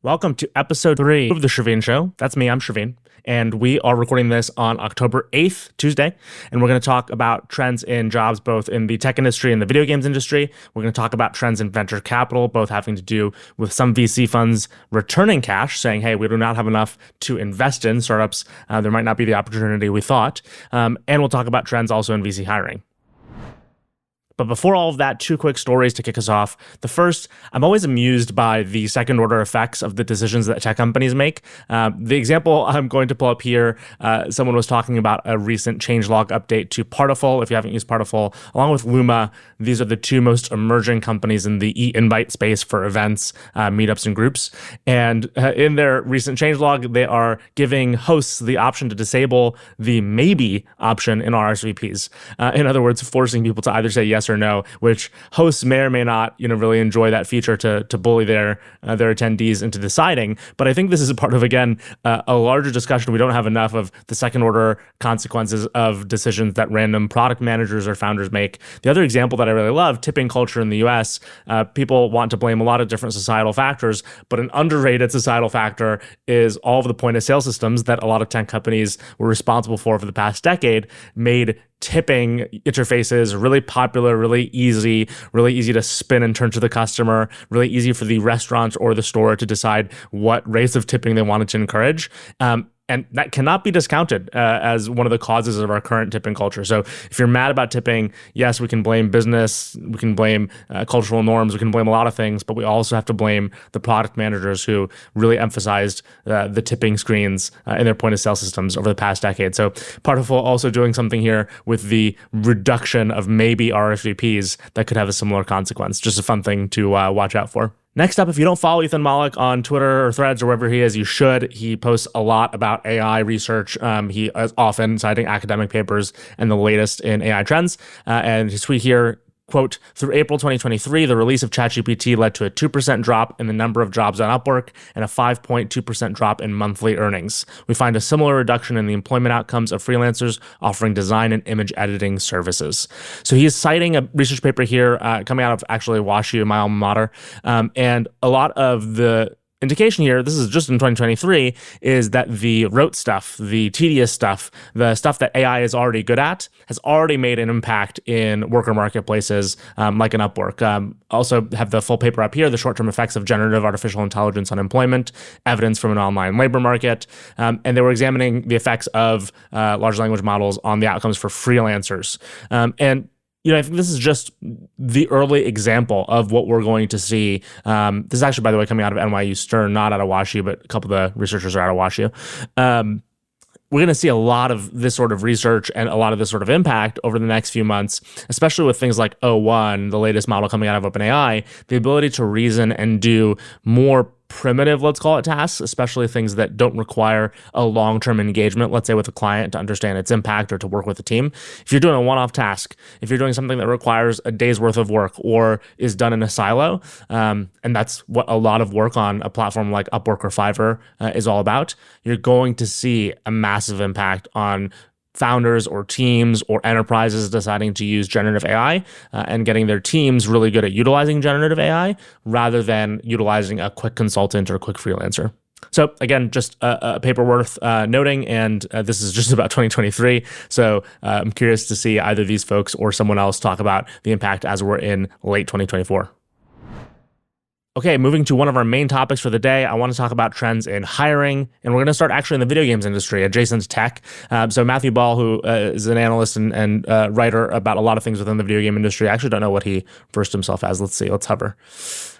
Welcome to episode 3 of the Sherveen Show. That's me, I'm Sherveen. And we are recording this on October 8th, Tuesday. And we're going to talk about trends in jobs, both in the tech industry and the video games industry. We're going to talk about trends in venture capital, both having to do with some VC funds returning cash, saying, hey, we do not have enough to invest in startups. There might not be the opportunity we thought. And we'll talk about trends also in VC hiring. But before all of that, 2 quick stories to kick us off. The first, I'm always amused by the second order effects of the decisions that tech companies make. The example I'm going to pull up here, someone was talking about a recent changelog update to Partiful. If you haven't used Partiful, along with Luma, these are the 2 most emerging companies in the e-invite space for events, meetups, and groups. And in their recent changelog, they are giving hosts the option to disable the maybe option in RSVPs. In other words, forcing people to either say yes or no, which hosts may or may not, really enjoy that feature to bully their attendees into deciding. But I think this is a part of, again, a larger discussion. We don't have enough of the second order consequences of decisions that random product managers or founders make. The other example that I really love, tipping culture in the US, people want to blame a lot of different societal factors, but an underrated societal factor is all of the point of sale systems that a lot of tech companies were responsible for the past decade, made tipping interfaces really popular, really easy to spin and turn to the customer, really easy for the restaurant or the store to decide what rates of tipping they wanted to encourage. And that cannot be discounted as one of the causes of our current tipping culture. So if you're mad about tipping, yes, we can blame business, we can blame cultural norms, we can blame a lot of things, but we also have to blame the product managers who really emphasized the tipping screens in their point of sale systems over the past decade. So Partiful also doing something here with the reduction of maybe RSVPs that could have a similar consequence. Just a fun thing to watch out for. Next up, if you don't follow Ethan Malik on Twitter or Threads or wherever he is, you should. He posts a lot about AI research. He is often citing academic papers and the latest in AI trends. And his tweet here, quote, through April 2023, the release of ChatGPT led to a 2% drop in the number of jobs on Upwork and a 5.2% drop in monthly earnings. We find a similar reduction in the employment outcomes of freelancers offering design and image editing services. So he is citing a research paper here coming out of actually WashU, my alma mater. And a lot of the indication here, this is just in 2023, is that the rote stuff, the tedious stuff, the stuff that AI is already good at, has already made an impact in worker marketplaces like an Upwork. Also have the full paper up here, the short-term effects of generative artificial intelligence on employment, evidence from an online labor market. And they were examining the effects of large language models on the outcomes for freelancers. I think this is just the early example of what we're going to see. This is actually, by the way, coming out of NYU Stern, not out of WashU, but a couple of the researchers are out of WashU. We're going to see a lot of this sort of research and a lot of this sort of impact over the next few months, especially with things like O1, the latest model coming out of OpenAI, the ability to reason and do more primitive, let's call it, tasks, especially things that don't require a long-term engagement, let's say with a client to understand its impact or to work with a team. If you're doing a one-off task, if you're doing something that requires a day's worth of work or is done in a silo, and that's what a lot of work on a platform like Upwork or Fiverr is all about, you're going to see a massive impact on founders or teams or enterprises deciding to use generative AI and getting their teams really good at utilizing generative AI rather than utilizing a quick consultant or a quick freelancer. So again, just a paper worth noting, and this is just about 2023. So I'm curious to see either these folks or someone else talk about the impact as we're in late 2024. Okay, moving to one of our main topics for the day, I want to talk about trends in hiring, and we're going to start actually in the video games industry, adjacent to tech. So Matthew Ball, who is an analyst and writer about a lot of things within the video game industry, I actually don't know what he versed himself as. Let's see, let's hover.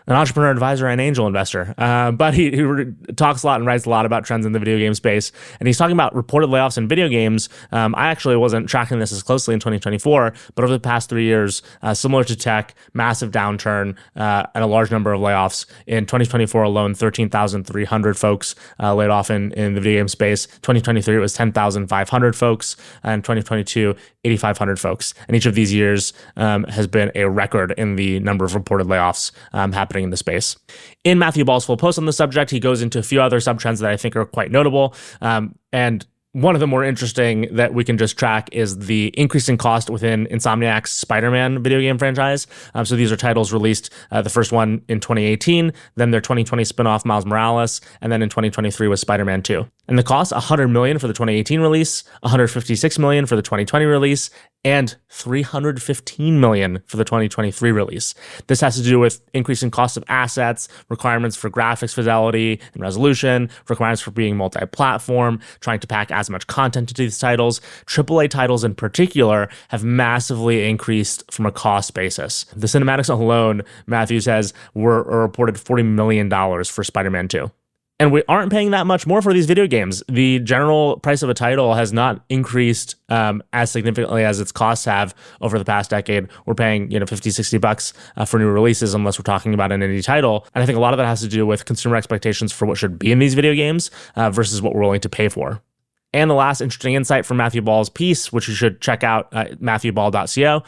An entrepreneur, advisor, and angel investor. But he talks a lot and writes a lot about trends in the video game space. And he's talking about reported layoffs in video games. I actually wasn't tracking this as closely in 2024, but over the past 3 years, similar to tech, massive downturn and a large number of layoffs. In 2024 alone, 13,300 folks laid off in the video game space. 2023, it was 10,500 folks. And 2022, 8,500 folks. And each of these years has been a record in the number of reported layoffs happening in the space. In Matthew Ball's full post on the subject, he goes into a few other subtrends that I think are quite notable. And One of the more interesting that we can just track is the increasing cost within Insomniac's Spider-Man video game franchise. So these are titles released, the first one in 2018, then their 2020 spinoff Miles Morales, and then in 2023 was Spider-Man 2. And the cost, $100 million for the 2018 release, $156 million for the 2020 release, and $315 million for the 2023 release. This has to do with increasing cost of assets, requirements for graphics fidelity and resolution, requirements for being multi-platform, trying to pack as much content into these titles. AAA titles in particular have massively increased from a cost basis. The cinematics alone, Matthew says, were reported $40 million for Spider-Man 2. And we aren't paying that much more for these video games. The general price of a title has not increased as significantly as its costs have over the past decade. We're paying, $50, $60 for new releases, unless we're talking about an indie title. And I think a lot of that has to do with consumer expectations for what should be in these video games versus what we're willing to pay for. And the last interesting insight from Matthew Ball's piece, which you should check out at matthewball.co.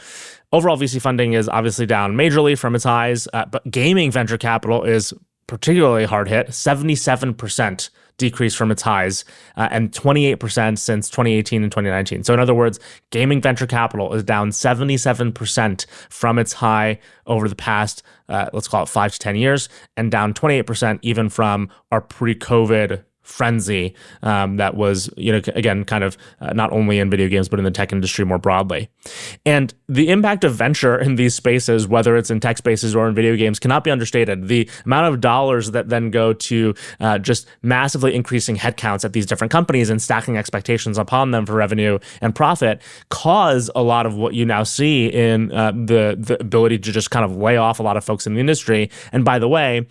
Overall VC funding is obviously down majorly from its highs, but gaming venture capital is particularly hard hit, 77% decrease from its highs, and 28% since 2018 and 2019. So in other words, gaming venture capital is down 77% from its high over the past, let's call it 5 to 10 years, and down 28% even from our pre-COVID frenzy that was, again, kind of not only in video games, but in the tech industry more broadly. And the impact of venture in these spaces, whether it's in tech spaces or in video games, cannot be understated. The amount of dollars that then go to just massively increasing headcounts at these different companies and stacking expectations upon them for revenue and profit cause a lot of what you now see in the ability to just kind of lay off a lot of folks in the industry. And by the way,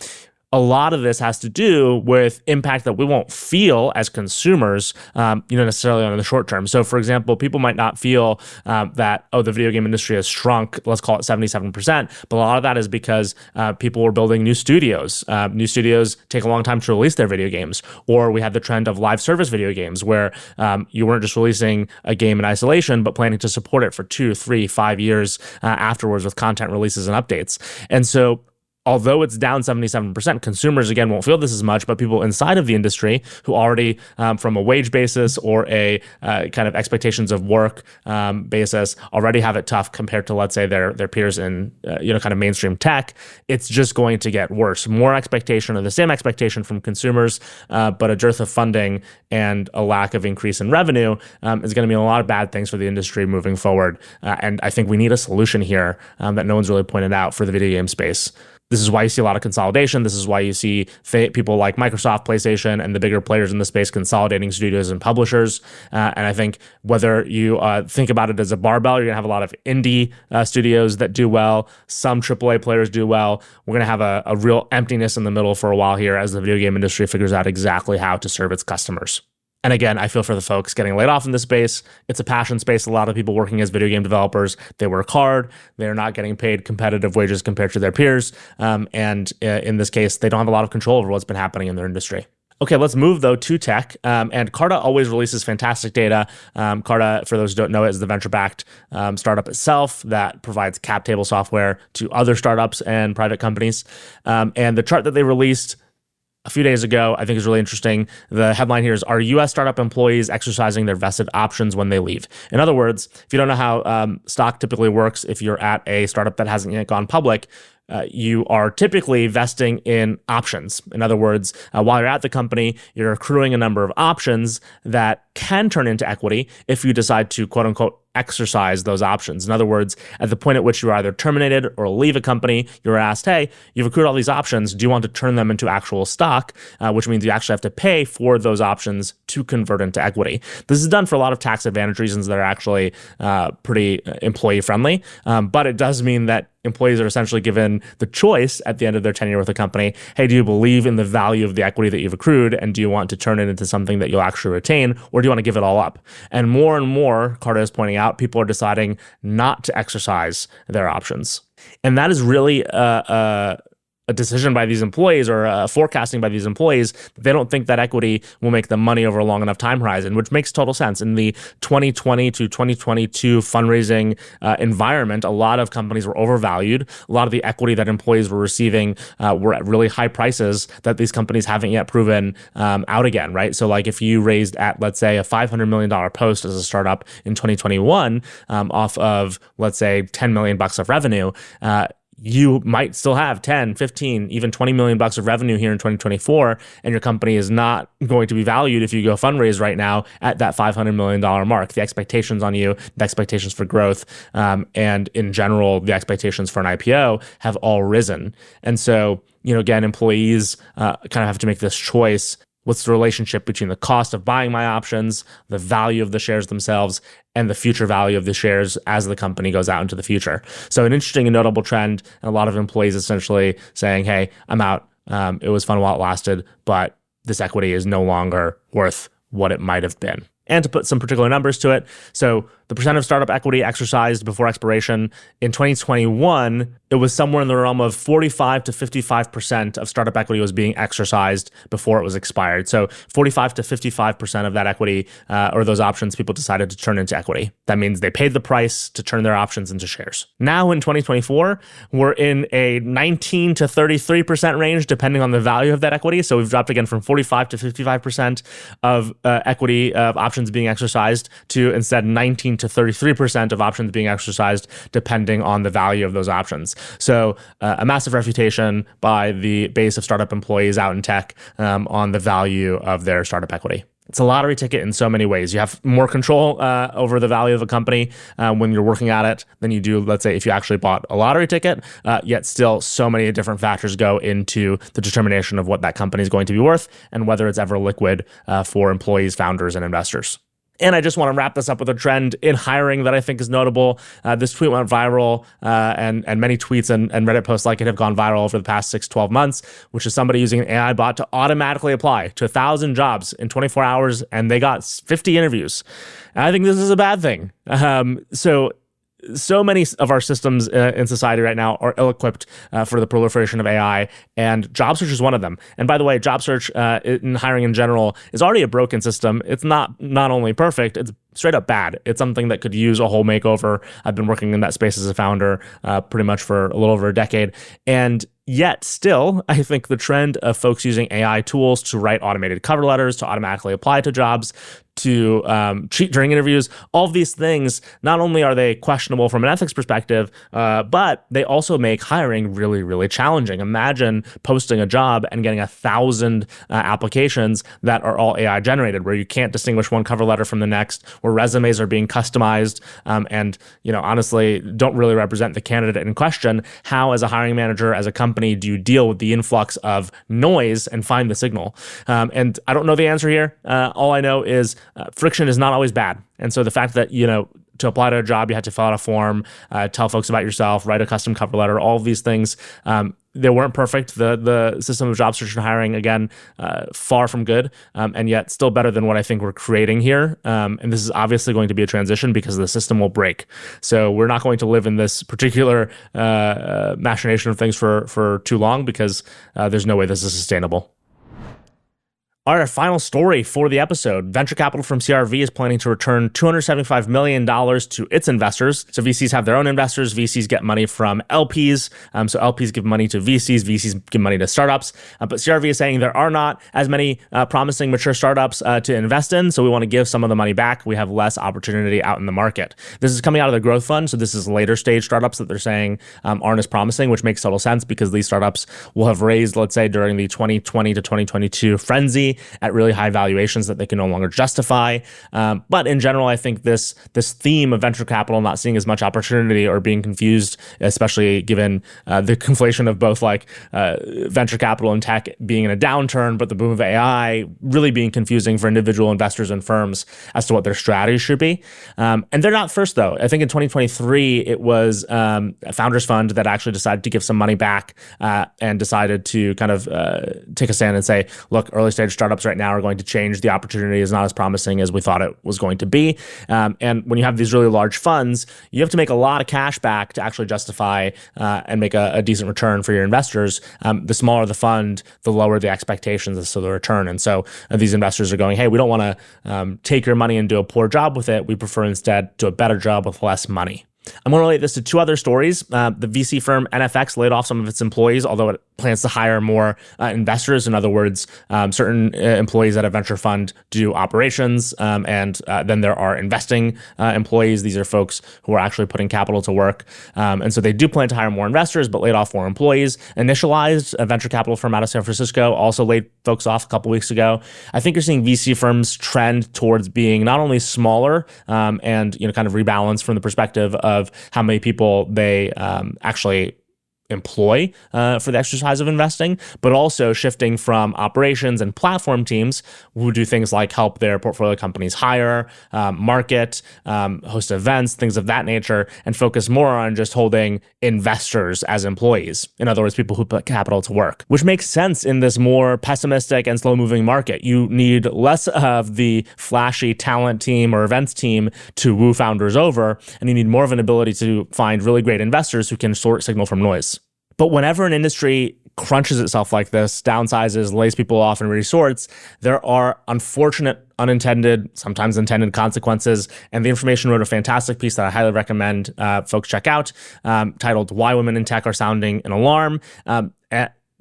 a lot of this has to do with impact that we won't feel as consumers, necessarily in the short term. So, for example, people might not feel that, the video game industry has shrunk, let's call it 77%, but a lot of that is because people were building new studios. New studios take a long time to release their video games. Or we had the trend of live service video games where you weren't just releasing a game in isolation, but planning to support it for 2, 3, 5 years afterwards with content releases and updates. And so, although it's down 77%, consumers, again, won't feel this as much, but people inside of the industry who already, from a wage basis or a kind of expectations of work basis, already have it tough compared to, let's say, their peers in, kind of mainstream tech, it's just going to get worse. More expectation or the same expectation from consumers, but a dearth of funding and a lack of increase in revenue is going to mean a lot of bad things for the industry moving forward. And I think we need a solution here that no one's really pointed out for the video game space. This is why you see a lot of consolidation. This is why you see people like Microsoft, PlayStation, and the bigger players in the space consolidating studios and publishers. And I think whether you think about it as a barbell, you're going to have a lot of indie studios that do well. Some AAA players do well. We're going to have a real emptiness in the middle for a while here as the video game industry figures out exactly how to serve its customers. And again, I feel for the folks getting laid off in this space. It's a passion space. A lot of people working as video game developers, they work hard. They're not getting paid competitive wages compared to their peers. And in this case, they don't have a lot of control over what's been happening in their industry. Okay, let's move, though, to tech. And Carta always releases fantastic data. Carta, for those who don't know, is the venture-backed startup itself that provides cap table software to other startups and private companies. And the chart that they released a few days ago, I think is really interesting. The headline here is, are U.S. startup employees exercising their vested options when they leave? In other words, if you don't know how stock typically works, if you're at a startup that hasn't yet gone public, you are typically vesting in options. In other words, while you're at the company, you're accruing a number of options that can turn into equity if you decide to, quote unquote, exercise those options. In other words, at the point at which you are either terminated or leave a company, you're asked, hey, you've accrued all these options. Do you want to turn them into actual stock? Which means you actually have to pay for those options to convert into equity. This is done for a lot of tax advantage reasons that are actually pretty employee friendly. But it does mean that employees are essentially given the choice at the end of their tenure with a company. Hey, do you believe in the value of the equity that you've accrued? And do you want to turn it into something that you'll actually retain? Or do you want to give it all up? And more, Carta is pointing out, people are deciding not to exercise their options. And that is really a a decision by these employees or forecasting by these employees. They don't think that equity will make them money over a long enough time horizon, which makes total sense. In the 2020 to 2022 fundraising environment, a lot of companies were overvalued. A lot of the equity that employees were receiving were at really high prices that these companies haven't yet proven out again, right? So like if you raised at, let's say, a $500 million post as a startup in 2021 off of, let's say, $10 million of revenue, you might still have 10, 15, even $20 million of revenue here in 2024, and your company is not going to be valued if you go fundraise right now at that $500 million mark. The expectations on you, the expectations for growth, and in general, the expectations for an IPO have all risen. And so, again, employees kind of have to make this choice. What's the relationship between the cost of buying my options, the value of the shares themselves, and the future value of the shares as the company goes out into the future? So an interesting and notable trend, and a lot of employees essentially saying, hey, I'm out. It was fun while it lasted, but this equity is no longer worth what it might have been. And to put some particular numbers to it, so the percent of startup equity exercised before expiration in 2021, it was somewhere in the realm of 45 to 55% of startup equity was being exercised before it was expired. So 45 to 55% of that equity or those options people decided to turn into equity. That means they paid the price to turn their options into shares. Now in 2024, we're in a 19 to 33% range, depending on the value of that equity. So we've dropped again from 45 to 55% of equity of options being exercised to instead 19 to 33% of options being exercised, depending on the value of those options. So a massive refutation by the base of startup employees out in tech on the value of their startup equity. It's a lottery ticket in so many ways. You have more control over the value of a company when you're working at it than you do, let's say, if you actually bought a lottery ticket, yet still so many different factors go into the determination of what that company is going to be worth and whether it's ever liquid for employees, founders, and investors. And I just want to wrap this up with a trend in hiring that I think is notable. This tweet went viral, and many tweets and Reddit posts like it have gone viral over the past 6-12 months, which is somebody using an AI bot to automatically apply to 1,000 jobs in 24 hours, and they got 50 interviews. And I think this is a bad thing. So many of our systems in society right now are ill-equipped for the proliferation of AI, and job search is one of them. And by the way, job search in hiring in general is already a broken system. It's not only perfect, it's straight up bad. It's something that could use a whole makeover. I've been working in that space as a founder pretty much for a little over a decade. And yet still, I think the trend of folks using AI tools to write automated cover letters, to automatically apply to jobs, to cheat during interviews, all of these things, not only are they questionable from an ethics perspective, but they also make hiring really, really challenging. Imagine posting a job and getting 1,000 applications that are all AI generated, where you can't distinguish one cover letter from the next, where resumes are being customized and honestly don't really represent the candidate in question. How, as a hiring manager, as a company, do you deal with the influx of noise and find the signal? And I don't know the answer here. All I know is friction is not always bad. And so the fact that, to apply to a job, you had to fill out a form, tell folks about yourself, write a custom cover letter, all of these things, they weren't perfect. The system of job search and hiring, again, far from good, and yet still better than what I think we're creating here. And this is obviously going to be a transition because the system will break. So we're not going to live in this particular machination of things for too long because there's no way this is sustainable. All right, our final story for the episode. Venture capital from CRV is planning to return $275 million to its investors. So VCs have their own investors. VCs get money from LPs. So LPs give money to VCs. VCs give money to startups. But CRV is saying there are not as many promising mature startups to invest in. So we want to give some of the money back. We have less opportunity out in the market. This is coming out of the growth fund. So this is later stage startups that they're saying aren't as promising, which makes total sense because these startups will have raised, let's say, during the 2020 to 2022 frenzy at really high valuations that they can no longer justify. But in general, I think this theme of venture capital not seeing as much opportunity or being confused, especially given the conflation of both venture capital and tech being in a downturn, but the boom of AI really being confusing for individual investors and firms as to what their strategy should be. And they're not first, though. I think in 2023, it was a founders fund that actually decided to give some money back and decided to kind of take a stand and say, look, early stage startups right now are going to change. The opportunity is not as promising as we thought it was going to be. And when you have these really large funds, you have to make a lot of cash back to actually justify and make a decent return for your investors. The smaller the fund, the lower the expectations as to the return. And so these investors are going, hey, we don't want to take your money and do a poor job with it. We prefer instead do a better job with less money. I'm going to relate this to two other stories. The VC firm NFX laid off some of its employees, although it plans to hire more investors. In other words, certain employees at a venture fund do operations, and then there are investing employees. These are folks who are actually putting capital to work. And so they do plan to hire more investors, but laid off more employees. Initialized, a venture capital firm out of San Francisco, also laid folks off a couple weeks ago. I think you're seeing VC firms trend towards being not only smaller and kind of rebalance from the perspective of how many people they actually employ for the exercise of investing, but also shifting from operations and platform teams who do things like help their portfolio companies hire, market, host events, things of that nature, and focus more on just holding investors as employees. In other words, people who put capital to work, which makes sense in this more pessimistic and slow-moving market. You need less of the flashy talent team or events team to woo founders over, and you need more of an ability to find really great investors who can sort signal from noise. But whenever an industry crunches itself like this, downsizes, lays people off, and resorts, there are unfortunate, unintended, sometimes intended consequences. And The Information wrote a fantastic piece that I highly recommend folks check out, titled "Why Women in Tech Are Sounding an Alarm."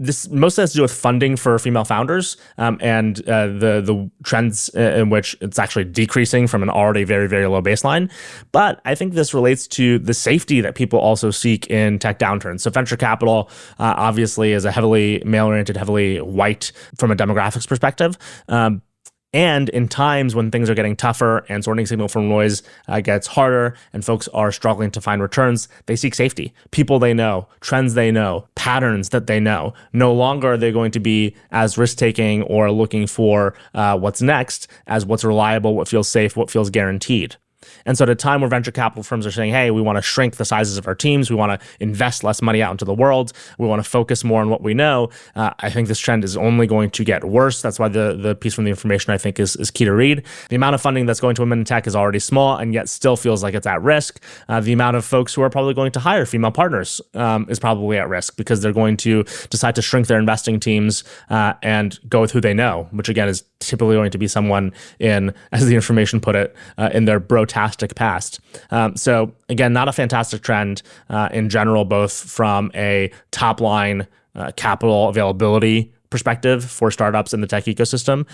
This mostly has to do with funding for female founders and the trends in which it's actually decreasing from an already very, very low baseline. But I think this relates to the safety that people also seek in tech downturns. So venture capital obviously is a heavily male-oriented, heavily white from a demographics perspective. And in times when things are getting tougher and sorting signal from noise gets harder and folks are struggling to find returns, they seek safety. People they know, trends they know, patterns that they know. No longer are they going to be as risk-taking or looking for what's next as what's reliable, what feels safe, what feels guaranteed. And so at a time where venture capital firms are saying, hey, we want to shrink the sizes of our teams, we want to invest less money out into the world, we want to focus more on what we know, I think this trend is only going to get worse. That's why the piece from The Information, I think, is key to read. The amount of funding that's going to women in tech is already small and yet still feels like it's at risk. The amount of folks who are probably going to hire female partners is probably at risk because they're going to decide to shrink their investing teams and go with who they know, which again is typically going to be someone in, as The Information put it, in their brotastic past. So again, not a fantastic trend in general, both from a top line capital availability perspective for startups in the tech ecosystem.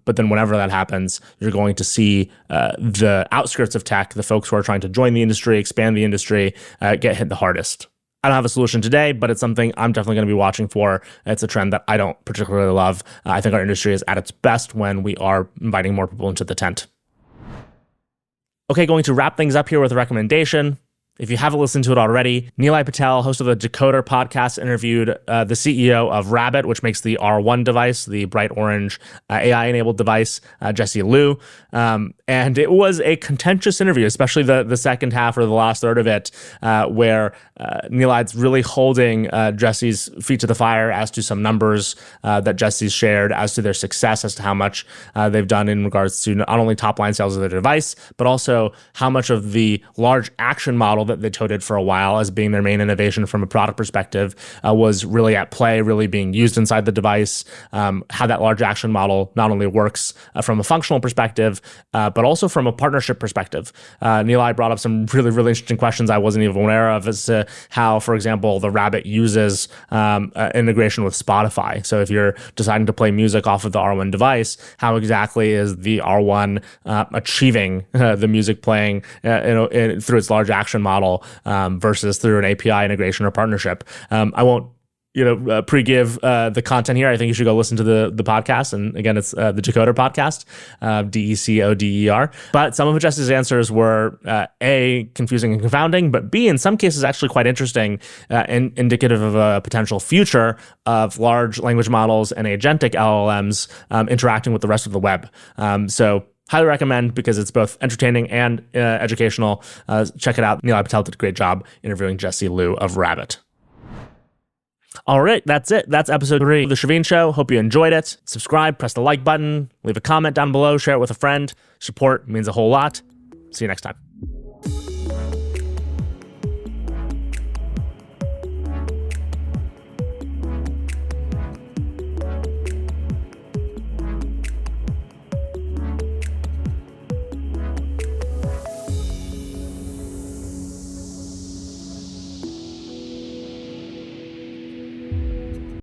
But then whenever that happens, you're going to see the outskirts of tech, the folks who are trying to join the industry, expand the industry, get hit the hardest. I don't have a solution today, but it's something I'm definitely going to be watching for. It's a trend that I don't particularly love. I think our industry is at its best when we are inviting more people into the tent. Okay, going to wrap things up here with a recommendation. If you haven't listened to it already, Nilay Patel, host of the Decoder podcast, interviewed the CEO of Rabbit, which makes the R1 device, the bright orange AI-enabled device, Jessie Liu. And it was a contentious interview, especially the second half or the last third of it, where Nilay's really holding Jessie's feet to the fire as to some numbers that Jessie's shared, as to their success, as to how much they've done in regards to not only top-line sales of their device, but also how much of the large action model that they touted for a while as being their main innovation from a product perspective was really at play, really being used inside the device, how that large action model not only works from a functional perspective, but also from a partnership perspective. Nilay brought up some really, really interesting questions I wasn't even aware of as to how, for example, the Rabbit uses integration with Spotify. So if you're deciding to play music off of the R1 device, how exactly is the R1 achieving the music playing through its large action model versus through an API integration or partnership? I won't pre-give the content here. I think you should go listen to the podcast. And again, it's the Decoder podcast, DECODER. But some of Jessie's answers were A, confusing and confounding, but B, in some cases, actually quite interesting and indicative of a potential future of large language models and agentic LLMs interacting with the rest of the web. So highly recommend because it's both entertaining and educational. Check it out. Nilay Patel did a great job interviewing Jessie Liu of Rabbit. All right, that's it. That's episode 3 of The Sherveen Show. Hope you enjoyed it. Subscribe, press the like button, leave a comment down below, share it with a friend. Support means a whole lot. See you next time.